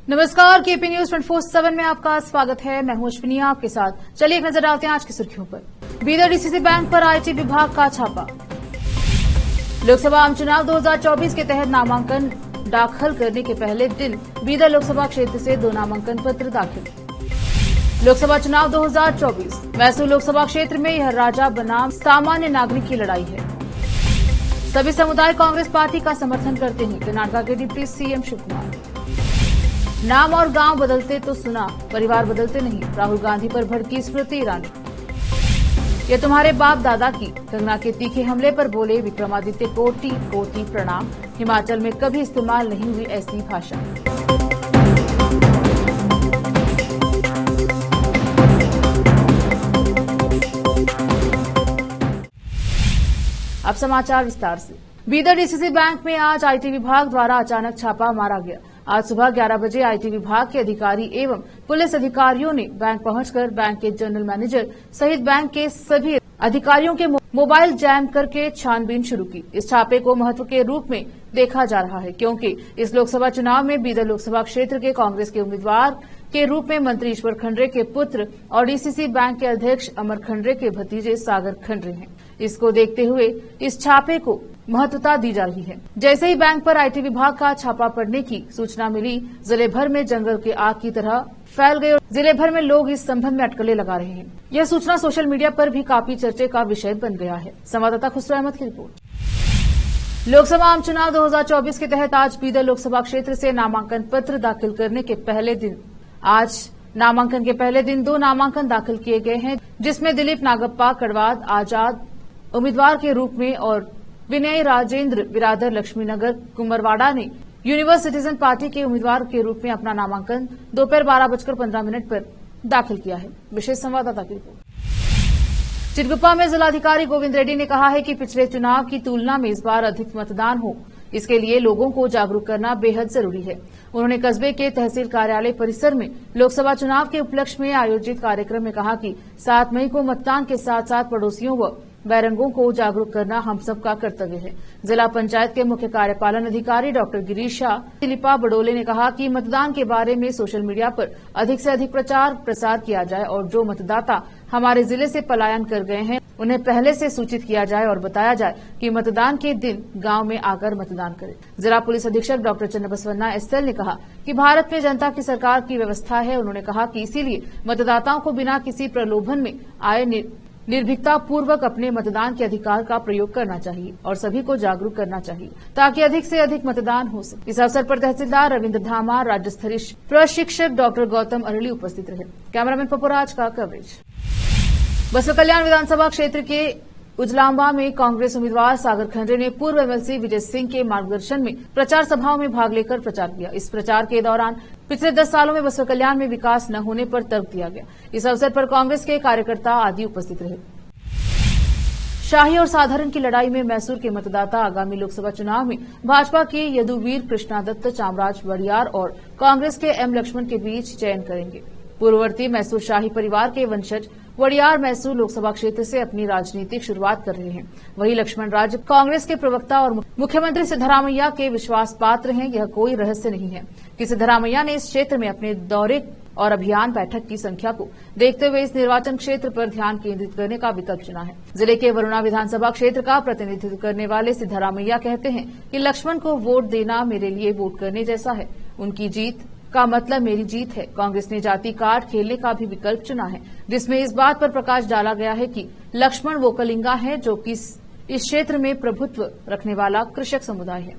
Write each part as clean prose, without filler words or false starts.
नमस्कार, KP news 24/7 में आपका स्वागत है। मैं हूं अश्विनी आपके साथ। चलिए एक नजर डालते हैं आज की सुर्खियों पर। बीदर डीसीसी बैंक पर आईटी विभाग का छापा। लोकसभा आम चुनाव 2024 के तहत नामांकन दाखिल करने के पहले दिन बीदर लोकसभा क्षेत्र से 2 नामांकन पत्र दाखिल। लोकसभा चुनाव 2024 मैसूर लोकसभा क्षेत्र में यह राजा बनाम सामान्य नागरिक की लड़ाई है। सभी समुदाय कांग्रेस पार्टी का समर्थन करते हैं, कर्नाटक के डिप्टी सीएम शिव कुमार। नाम और गांव बदलते तो सुना, परिवार बदलते नहीं, राहुल गांधी पर भड़की स्मृति ईरानी। ये तुम्हारे बाप दादा की, कंगना के तीखे हमले पर बोले विक्रमादित्य कोटि कोटि प्रणाम। हिमाचल में कभी इस्तेमाल नहीं हुई ऐसी भाषा। अब समाचार विस्तार से। बीदर डीसीसी बैंक में आज आईटी विभाग द्वारा अचानक छापा मारा गया। आज सुबह 11 बजे आईटी विभाग के अधिकारी एवं पुलिस अधिकारियों ने बैंक पहुंचकर बैंक के जनरल मैनेजर सहित बैंक के सभी अधिकारियों के मोबाइल जैम करके छानबीन शुरू की। इस छापे को महत्व के रूप में देखा जा रहा है क्योंकि इस लोकसभा चुनाव में बीदर लोकसभा क्षेत्र के कांग्रेस के उम्मीदवार के रूप में मंत्री ईश्वर खंडरे के पुत्र और डीसीसी बैंक के अध्यक्ष अमर खंडरे के भतीजे सागर खंडरे हैं। इसको देखते हुए इस छापे को महत्वता दी जा रही है। जैसे ही बैंक पर आईटी विभाग का छापा पड़ने की सूचना मिली, जिले भर में जंगल के आग की तरह फैल गए और जिले भर में लोग इस संबंध में अटकलें लगा रहे हैं। यह सूचना सोशल मीडिया पर भी काफी चर्चे का विषय बन गया है। संवाददाता खुसरो अहमद की रिपोर्ट। लोकसभा आम चुनाव 2024 के तहत आज बीदर लोकसभा क्षेत्र से नामांकन पत्र दाखिल करने के पहले दिन नामांकन के पहले दिन 2 नामांकन दाखिल किए गए हैं, जिसमें दिलीप नागप्पा कड़वाद आजाद उम्मीदवार के रूप में और विनय राजेंद्र बिरादर लक्ष्मीनगर कुमरवाड़ा ने यूनिवर्स सिटीजन पार्टी के उम्मीदवार के रूप में अपना नामांकन दोपहर 12:15 पर दाखिल किया है। विशेष संवाददाता की रिपोर्ट। चिटगुप्पा में जिलाधिकारी गोविंद रेड्डी ने कहा है कि पिछले चुनाव की तुलना में इस बार अधिक मतदान हो, इसके लिए लोगों को जागरूक करना बेहद जरूरी है। उन्होंने कस्बे के तहसील कार्यालय परिसर में लोकसभा चुनाव के उपलक्ष्य में आयोजित कार्यक्रम में कहा कि 7 मई को मतदान के साथ साथ पड़ोसियों व बैरंगों को जागरूक करना हम सबका कर्तव्य है। जिला पंचायत के मुख्य कार्यपालन अधिकारी डॉक्टर गिरीशा दिलीपा बडोले ने कहा कि मतदान के बारे में सोशल मीडिया पर अधिक से अधिक प्रचार प्रसार किया जाए और जो मतदाता हमारे जिले से पलायन कर गए हैं उन्हें पहले से सूचित किया जाए और बताया जाए कि मतदान के दिन गांव में आकर मतदान करें। जिला पुलिस अधीक्षक डॉक्टर चन्नबसवन्ना एसएल ने कहा कि भारत में जनता की सरकार की व्यवस्था है। उन्होंने कहा कि इसीलिए मतदाताओं को बिना किसी प्रलोभन में आए निर्भीकता पूर्वक अपने मतदान के अधिकार का प्रयोग करना चाहिए और सभी को जागरूक करना चाहिए ताकि अधिक से अधिक मतदान हो सके। इस अवसर पर तहसीलदार रविंद्र धामा, राज्य स्तरीय प्रशिक्षक डॉक्टर गौतम अरली उपस्थित रहे। कैमरामैन पपुराज का कवरेज। बसवा कल्याण विधानसभा क्षेत्र के उजलांबा में कांग्रेस उम्मीदवार सागर खंडरे ने पूर्व एमएलसी विजय सिंह के मार्गदर्शन में प्रचार सभाओं में भाग लेकर प्रचार किया। इस प्रचार के दौरान पिछले 10 सालों में बसवा कल्याण में विकास न होने पर तर्क दिया गया। इस अवसर पर कांग्रेस के कार्यकर्ता आदि उपस्थित रहे। शाही और साधारण की लड़ाई में मैसूर के मतदाता आगामी लोकसभा चुनाव में भाजपा के यदुवीर कृष्णादत्त चामराज वड़ियार और कांग्रेस के एम लक्ष्मण के बीच चयन करेंगे। पूर्ववर्ती मैसूर शाही परिवार के वंशज वड़ियार मैसूर लोकसभा क्षेत्र से अपनी राजनीतिक शुरुआत कर रहे हैं। वहीं लक्ष्मण राज कांग्रेस के प्रवक्ता और मुख्यमंत्री सिद्धरामैया के विश्वास पात्र हैं। यह कोई रहस्य नहीं है कि सिद्धरामैया ने इस क्षेत्र में अपने दौरे और अभियान बैठक की संख्या को देखते हुए इस निर्वाचन क्षेत्र पर ध्यान केंद्रित करने का विकल्प चुना है। जिले के वरुणा विधानसभा क्षेत्र का प्रतिनिधित्व करने वाले सिद्धरामैया कहते हैं कि लक्ष्मण को वोट देना मेरे लिए वोट करने जैसा है। उनकी जीत का मतलब मेरी जीत है। कांग्रेस ने जाति कार्ड खेलने का भी विकल्प चुना है, जिसमें इस बात पर प्रकाश डाला गया है कि लक्ष्मण वो कलिंगा है जो कि इस क्षेत्र में प्रभुत्व रखने वाला कृषक समुदाय है।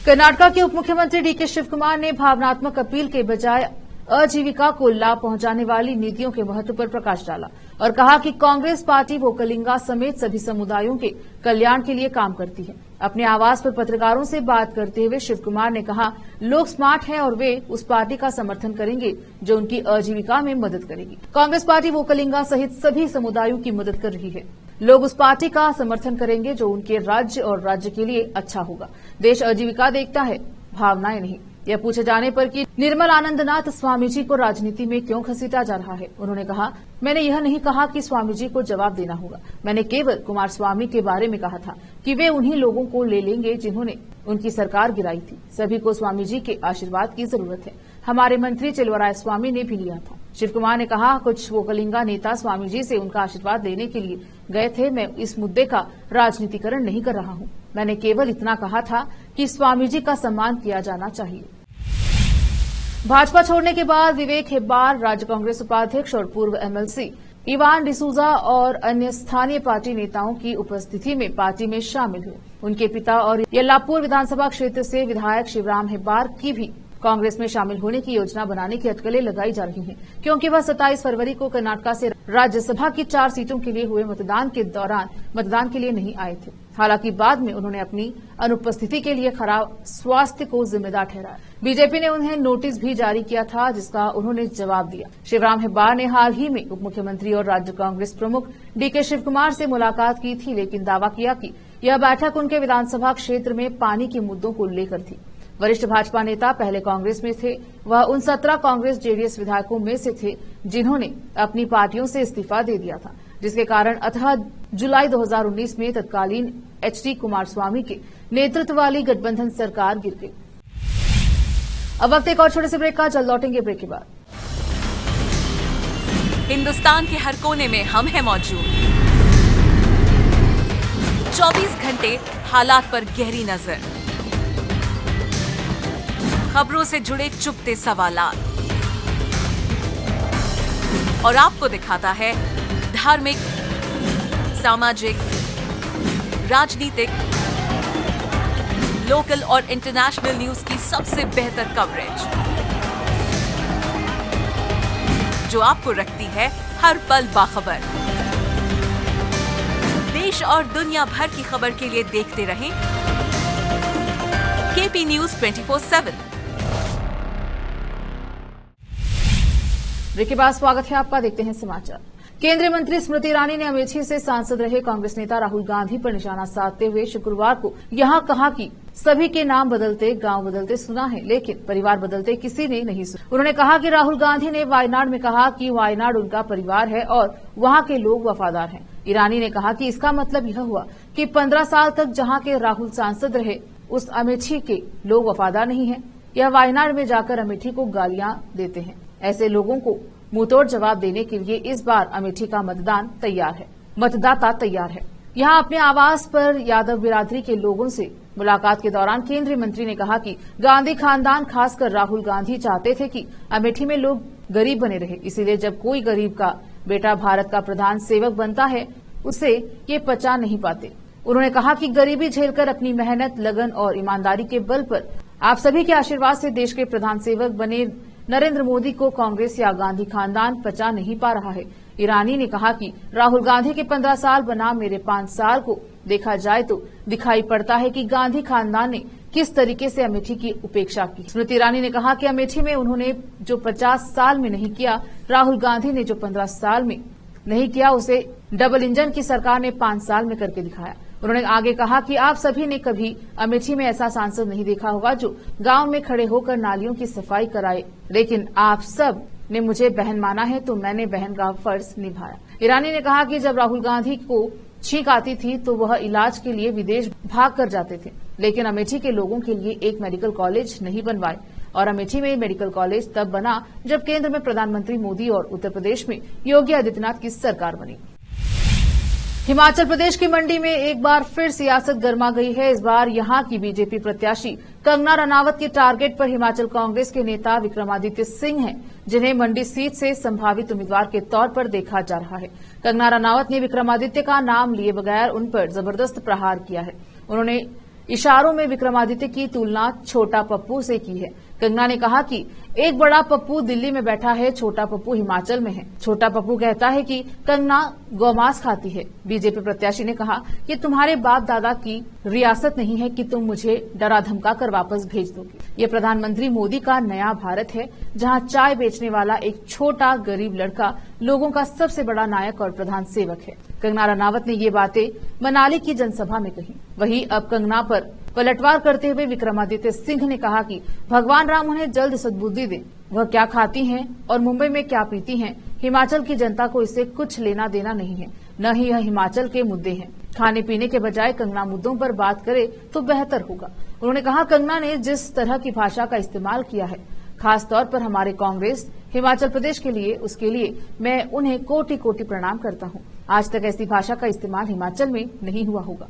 कर्नाटक के उप मुख्यमंत्री डीके शिव कुमार ने भावनात्मक अपील के बजाय आजीविका को लाभ पहुंचाने वाली नीतियों के महत्व पर प्रकाश डाला और कहा कि कांग्रेस पार्टी वो कलिंगा समेत सभी समुदायों के कल्याण के लिए काम करती है। अपने आवास पर पत्रकारों से बात करते हुए शिव कुमार ने कहा, लोग स्मार्ट हैं और वे उस पार्टी का समर्थन करेंगे जो उनकी आजीविका में मदद करेगी। कांग्रेस पार्टी वो कलिंगा सहित सभी समुदायों की मदद कर रही है। लोग उस पार्टी का समर्थन करेंगे जो उनके राज्य और राज्य के लिए अच्छा होगा। देश आजीविका देखता है, भावनाएं नहीं। यह पूछे जाने पर कि निर्मल आनंदनाथ स्वामी जी को राजनीति में क्यों घसीटा जा रहा है, उन्होंने कहा, मैंने यह नहीं कहा कि स्वामी जी को जवाब देना होगा। मैंने केवल कुमार स्वामी के बारे में कहा था कि वे उन्हीं लोगों को ले लेंगे जिन्होंने उनकी सरकार गिराई थी। सभी को स्वामी जी के आशीर्वाद की जरूरत है। हमारे मंत्री चिलवराय स्वामी ने भी लिया था। शिव कुमार ने कहा, कुछ वोकलिंगा नेता स्वामी जी से उनका आशीर्वाद लेने के लिए गए थे। मैं इस मुद्दे का राजनीतिकरण नहीं कर रहा हूं। मैंने केवल इतना कहा था कि स्वामी जी का सम्मान किया जाना चाहिए। भाजपा छोड़ने के बाद विवेक हेब्बार राज्य कांग्रेस उपाध्यक्ष और पूर्व एमएलसी इवान डिसूजा और अन्य स्थानीय पार्टी नेताओं की उपस्थिति में पार्टी में शामिल हुए। उनके पिता और यल्लापुर विधानसभा क्षेत्र से विधायक शिवराम हेब्बार की भी कांग्रेस में शामिल होने की योजना बनाने की अटकलें लगाई जा रही हैं, क्योंकि वह 27 फरवरी को कर्नाटक से राज्यसभा की 4 सीटों के लिए हुए मतदान के दौरान मतदान के लिए नहीं आए थे। हालांकि बाद में उन्होंने अपनी अनुपस्थिति के लिए खराब स्वास्थ्य को जिम्मेदार ठहराया। बीजेपी ने उन्हें नोटिस भी जारी किया था, जिसका उन्होंने जवाब दिया। शिवराम हेब्बार ने हाल ही में उप मुख्यमंत्री और राज्य कांग्रेस प्रमुख डीके शिव कुमार से मुलाकात की थी, लेकिन दावा किया कि यह बैठक उनके विधानसभा क्षेत्र में पानी के मुद्दों को लेकर थी। वरिष्ठ भाजपा नेता पहले कांग्रेस में थे। वह उन 17 कांग्रेस जेडीएस विधायकों में से थे जिन्होंने अपनी पार्टियों से इस्तीफा दे दिया था, जिसके कारण अतः जुलाई 2019 में तत्कालीन एचडी कुमारस्वामी के नेतृत्व वाली गठबंधन सरकार गिर गई। अब वक्त एक और छोटे से ब्रेक का, जल्द लौटेंगे ब्रेक के बाद। हिंदुस्तान के हर कोने में हम हैं मौजूद। 24 घंटे हालात पर गहरी नजर, खबरों से जुड़े चुपते सवालात, और आपको दिखाता है धार्मिक, सामाजिक, राजनीतिक, लोकल और इंटरनेशनल न्यूज की सबसे बेहतर कवरेज, जो आपको रखती है हर पल बाखबर। देश और दुनिया भर की खबर के लिए देखते रहें केपी न्यूज 24/7। ब्रेक के बाद स्वागत है आपका, देखते हैं समाचार। केंद्रीय मंत्री स्मृति ईरानी ने अमेठी से सांसद रहे कांग्रेस नेता राहुल गांधी पर निशाना साधते हुए शुक्रवार को यहां कहा कि सभी के नाम बदलते, गांव बदलते सुना है, लेकिन परिवार बदलते किसी ने नहीं सुना। उन्होंने कहा कि राहुल गांधी ने वायनाड में कहा कि वायनाड उनका परिवार है और वहां के लोग वफादार हैं। ईरानी ने कहा कि इसका मतलब यह हुआ कि 15 साल तक जहां के राहुल सांसद रहे उस अमेठी के लोग वफादार नहीं हैं। यह वायनाड में जाकर अमेठी को गालियां देते हैं। ऐसे लोगों को मुंहतोड़ जवाब देने के लिए इस बार अमेठी का मतदाता तैयार है। यहां अपने आवास पर यादव बिरादरी के लोगों से मुलाकात के दौरान केंद्रीय मंत्री ने कहा कि गांधी खानदान, खासकर राहुल गांधी, चाहते थे कि अमेठी में लोग गरीब बने रहे। इसीलिए जब कोई गरीब का बेटा भारत का प्रधान सेवक बनता है, उसे ये पचा नहीं पाते। उन्होंने कहा कि गरीबी झेलकर अपनी मेहनत, लगन और ईमानदारी के बल पर आप सभी के आशीर्वाद से देश के प्रधान सेवक बने नरेंद्र मोदी को कांग्रेस या गांधी खानदान पचा नहीं पा रहा है। ईरानी ने कहा कि राहुल गांधी के 15 साल बनाम मेरे 5 साल को देखा जाए तो दिखाई पड़ता है कि गांधी खानदान ने किस तरीके से अमेठी की उपेक्षा की। स्मृति ईरानी ने कहा कि अमेठी में उन्होंने जो 50 साल में नहीं किया, राहुल गांधी ने जो 15 साल में नहीं किया, उसे डबल इंजन की सरकार ने 5 साल में करके दिखाया। उन्होंने आगे कहा कि आप सभी ने कभी अमेठी में ऐसा सांसद नहीं देखा होगा जो गांव में खड़े होकर नालियों की सफाई कराए, लेकिन आप सब ने मुझे बहन माना है तो मैंने बहन का फर्ज निभाया। ईरानी ने कहा कि जब राहुल गांधी को छींक आती थी तो वह इलाज के लिए विदेश भाग कर जाते थे, लेकिन अमेठी के लोगों के लिए एक मेडिकल कॉलेज नहीं बनवाए। और अमेठी में मेडिकल कॉलेज तब बना जब केंद्र में प्रधानमंत्री मोदी और उत्तर प्रदेश में योगी आदित्यनाथ की सरकार बनी। हिमाचल प्रदेश की मंडी में एक बार फिर सियासत गर्मा गई है। इस बार यहां की बीजेपी प्रत्याशी कंगना रनावत के टारगेट पर हिमाचल कांग्रेस के नेता विक्रमादित्य सिंह हैं, जिन्हें मंडी सीट से संभावित उम्मीदवार के तौर पर देखा जा रहा है। कंगना रनावत ने विक्रमादित्य का नाम लिए बगैर उन पर जबरदस्त प्रहार किया है। उन्होंने इशारों में विक्रमादित्य की तुलना छोटा पप्पू से की है। कंगना ने कहा कि एक बड़ा पप्पू दिल्ली में बैठा है, छोटा पप्पू हिमाचल में है। छोटा पप्पू कहता है कि कंगना गौमांस खाती है। बीजेपी प्रत्याशी ने कहा कि तुम्हारे बाप दादा की रियासत नहीं है कि तुम मुझे डरा धमका कर वापस भेज दोगे। ये प्रधानमंत्री मोदी का नया भारत है, जहां चाय बेचने वाला एक छोटा गरीब लड़का लोगों का सबसे बड़ा नायक और प्रधान सेवक है। कंगना रनावत ने ये बातें मनाली की जनसभा में कही। वहीं अब कंगना पर पलटवार करते हुए विक्रमादित्य सिंह ने कहा कि भगवान राम उन्हें जल्द सद्बुद्धि दें। वह क्या खाती हैं और मुंबई में क्या पीती हैं, हिमाचल की जनता को इससे कुछ लेना देना नहीं है, न ही यह हिमाचल के मुद्दे हैं। खाने पीने के बजाय कंगना मुद्दों पर बात करे तो बेहतर होगा। उन्होंने कहा, कंगना ने जिस तरह की भाषा का इस्तेमाल किया है, खास तौर पर हमारे कांग्रेस हिमाचल प्रदेश के लिए, उसके लिए मैं उन्हें कोटि कोटि प्रणाम करता हूं। आज तक ऐसी भाषा का इस्तेमाल हिमाचल में नहीं हुआ होगा।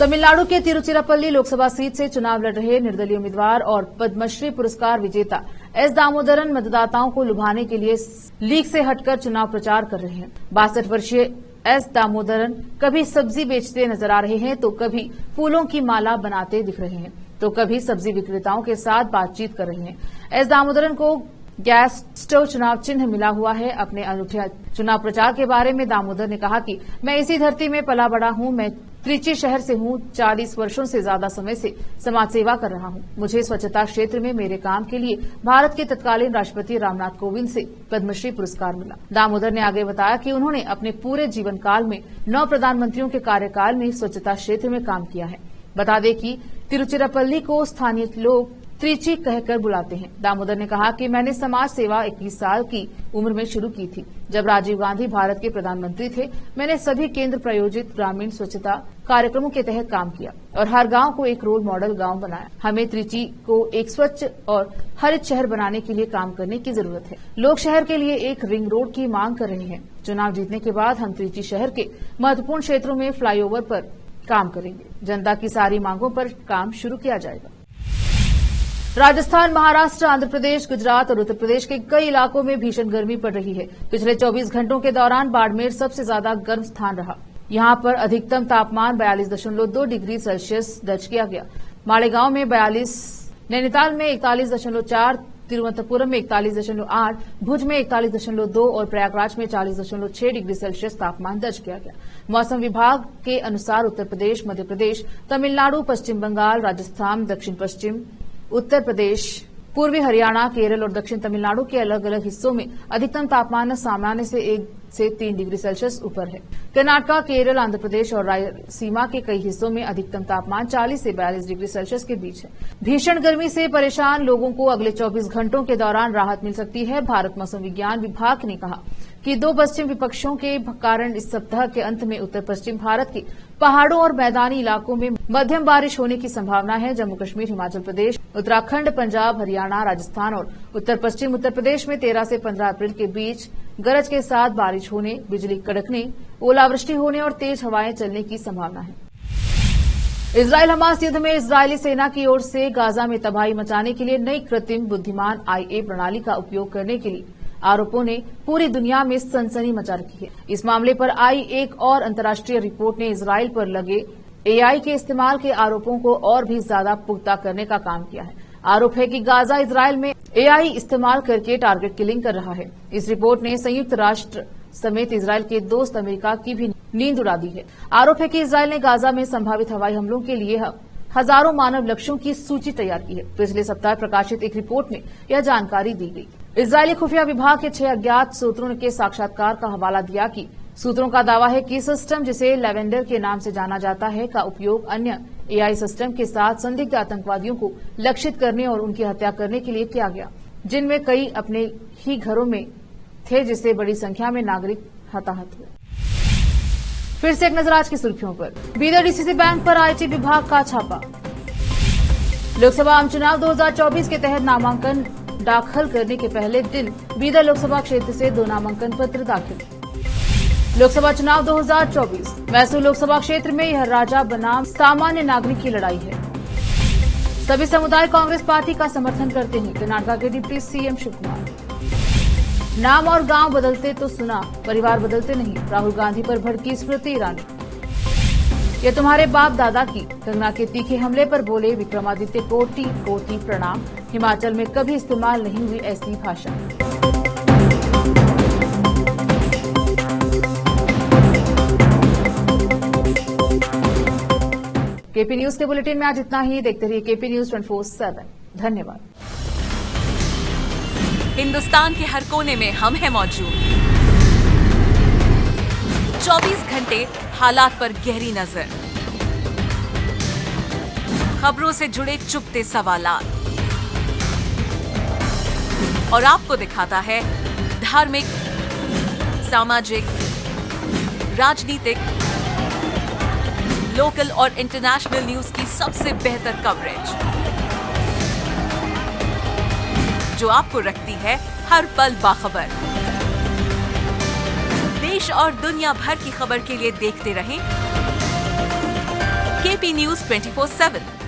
तमिलनाडु के तिरुचिरापल्ली लोकसभा सीट से चुनाव लड़ रहे निर्दलीय उम्मीदवार और पद्मश्री पुरस्कार विजेता एस दामोदरन मतदाताओं को लुभाने के लिए लीग से हटकर चुनाव प्रचार कर रहे हैं। 62 वर्षीय एस दामोदरन कभी सब्जी बेचते नजर आ रहे हैं, तो कभी फूलों की माला बनाते दिख रहे हैं, तो कभी सब्जी विक्रेताओं के साथ बातचीत कर रहे हैं। एस दामोदरन को गैस स्टोव चुनाव चिन्ह मिला हुआ है। अपने अनूठे चुनाव प्रचार के बारे में दामोदर ने कहा कि मैं इसी धरती में पला बड़ा हूं। मैं त्रिची शहर से हूं। 40 वर्षों से ज्यादा समय से समाज सेवा कर रहा हूं। मुझे स्वच्छता क्षेत्र में मेरे काम के लिए भारत के तत्कालीन राष्ट्रपति रामनाथ कोविंद से पद्मश्री पुरस्कार मिला। दामोदर ने आगे बताया कि उन्होंने अपने पूरे जीवन काल में 9 प्रधानमंत्रियों के कार्यकाल में स्वच्छता क्षेत्र में काम किया है। बता दें कि तिरुचिरापल्ली को स्थानीय लोग त्रिची कहकर बुलाते हैं। दामोदर ने कहा कि मैंने समाज सेवा 21 साल की उम्र में शुरू की थी। जब राजीव गांधी भारत के प्रधानमंत्री थे, मैंने सभी केंद्र प्रायोजित ग्रामीण स्वच्छता कार्यक्रमों के तहत काम किया और हर गांव को एक रोल मॉडल गांव बनाया। हमें त्रिची को एक स्वच्छ और हरित शहर बनाने के लिए काम करने की जरूरत है। लोग शहर के लिए एक रिंग रोड की मांग कर रहे हैं। चुनाव जीतने के बाद हम त्रिची शहर के महत्वपूर्ण क्षेत्रों में फ्लाईओवर पर काम करेंगे। जनता की सारी मांगों पर काम शुरू किया जाएगा। राजस्थान, महाराष्ट्र, आंध्र प्रदेश, गुजरात और उत्तर प्रदेश के कई इलाकों में भीषण गर्मी पड़ रही है। पिछले 24 घंटों के दौरान बाड़मेर सबसे ज्यादा गर्म स्थान रहा। यहां पर अधिकतम तापमान 42.2 डिग्री सेल्सियस दर्ज किया गया। मालेगांव में 42, नैनीताल में 41.4, तिरुवनंतपुरम में 41.8, भुज में 41.2 और प्रयागराज में 40.6 डिग्री सेल्सियस तापमान दर्ज किया गया। मौसम विभाग के अनुसार उत्तर प्रदेश, मध्य प्रदेश, तमिलनाडु, पश्चिम बंगाल, राजस्थान, दक्षिण पश्चिम उत्तर प्रदेश, पूर्वी हरियाणा, केरल और दक्षिण तमिलनाडु के अलग अलग हिस्सों में अधिकतम तापमान सामान्य से 1 से 3 डिग्री सेल्सियस ऊपर है। कर्नाटक, केरल, आंध्र प्रदेश और रायलसीमा के कई हिस्सों में अधिकतम तापमान 40 से 42 डिग्री सेल्सियस के बीच है। भीषण गर्मी से परेशान लोगों को अगले 24 घंटों के दौरान राहत मिल सकती है। भारत मौसम विज्ञान विभाग ने कहा कि 2 पश्चिम विपक्षों के कारण इस सप्ताह के अंत में उत्तर पश्चिम भारत के पहाड़ों और मैदानी इलाकों में मध्यम बारिश होने की संभावना है। जम्मू कश्मीर, हिमाचल प्रदेश, उत्तराखंड, पंजाब, हरियाणा, राजस्थान और उत्तर पश्चिम उत्तर प्रदेश में 13 से 15 अप्रैल के बीच गरज के साथ बारिश होने, बिजली कड़कने, ओलावृष्टि होने और तेज हवाएं चलने की संभावना है। इजरायल हमास युद्ध में इजरायली सेना की ओर से गाजा में तबाही मचाने के लिए नई कृत्रिम बुद्धिमान IA प्रणाली का उपयोग करने के लिए आरोपों ने पूरी दुनिया में सनसनी मचा रखी है। इस मामले पर आई एक और अंतर्राष्ट्रीय रिपोर्ट ने इजरायल पर लगे AI के इस्तेमाल के आरोपों को और भी ज्यादा पुख्ता करने का काम किया है। आरोप है कि गाजा इजरायल में AI इस्तेमाल करके टारगेट किलिंग कर रहा है। इस रिपोर्ट ने संयुक्त राष्ट्र समेत इजरायल के दोस्त अमेरिका की भी नींद उड़ा दी है। आरोप है कि इजरायल ने गाजा में संभावित हवाई हमलों के लिए हजारों मानव लक्ष्यों की सूची तैयार की है। पिछले सप्ताह प्रकाशित एक रिपोर्ट में यह जानकारी दी गई। इजरायली खुफिया विभाग के 6 अज्ञात सूत्रों के साक्षात्कार का हवाला दिया कि सूत्रों का दावा है कि सिस्टम, जिसे लेवेंडर के नाम से जाना जाता है, का उपयोग अन्य AI सिस्टम के साथ संदिग्ध आतंकवादियों को लक्षित करने और उनकी हत्या करने के लिए किया गया, जिनमें कई अपने ही घरों में थे, जिससे बड़ी संख्या में नागरिक हताहत हुए। फिर से एक नजर आज की सुर्खियों पर। बीदर DCC बैंक पर IT विभाग का छापा। लोकसभा आम चुनाव 2024 के तहत नामांकन दाखिल करने के पहले दिन बीदर लोकसभा क्षेत्र से 2 नामांकन पत्र दाखिल। लोकसभा चुनाव 2024 मैसूर लोकसभा क्षेत्र में यह राजा बनाम सामान्य नागरिक की लड़ाई है। सभी समुदाय कांग्रेस पार्टी का समर्थन करते हैं, कर्नाटक के डिप्टी CM शिव कुमार। नाम और गांव बदलते तो सुना, परिवार बदलते नहीं, राहुल गांधी पर भड़की स्मृति ईरानी। ये तुम्हारे बाप दादा की, कंगना के तीखे हमले पर बोले विक्रमादित्य कोटि कोटि प्रणाम। हिमाचल में कभी इस्तेमाल नहीं हुई ऐसी भाषा। KP न्यूज के बुलेटिन में आज इतना ही। देखते रहिए KP न्यूज 24/7। धन्यवाद। हिंदुस्तान के हर कोने में हम हैं मौजूद। 24 घंटे हालात पर गहरी नजर। खबरों से जुड़े चुभते सवालात और आपको दिखाता है धार्मिक, सामाजिक, राजनीतिक, लोकल और इंटरनेशनल न्यूज की सबसे बेहतर कवरेज, जो आपको रखती है हर पल बाखबर। देश और दुनिया भर की खबर के लिए देखते रहें केपी न्यूज 24/7।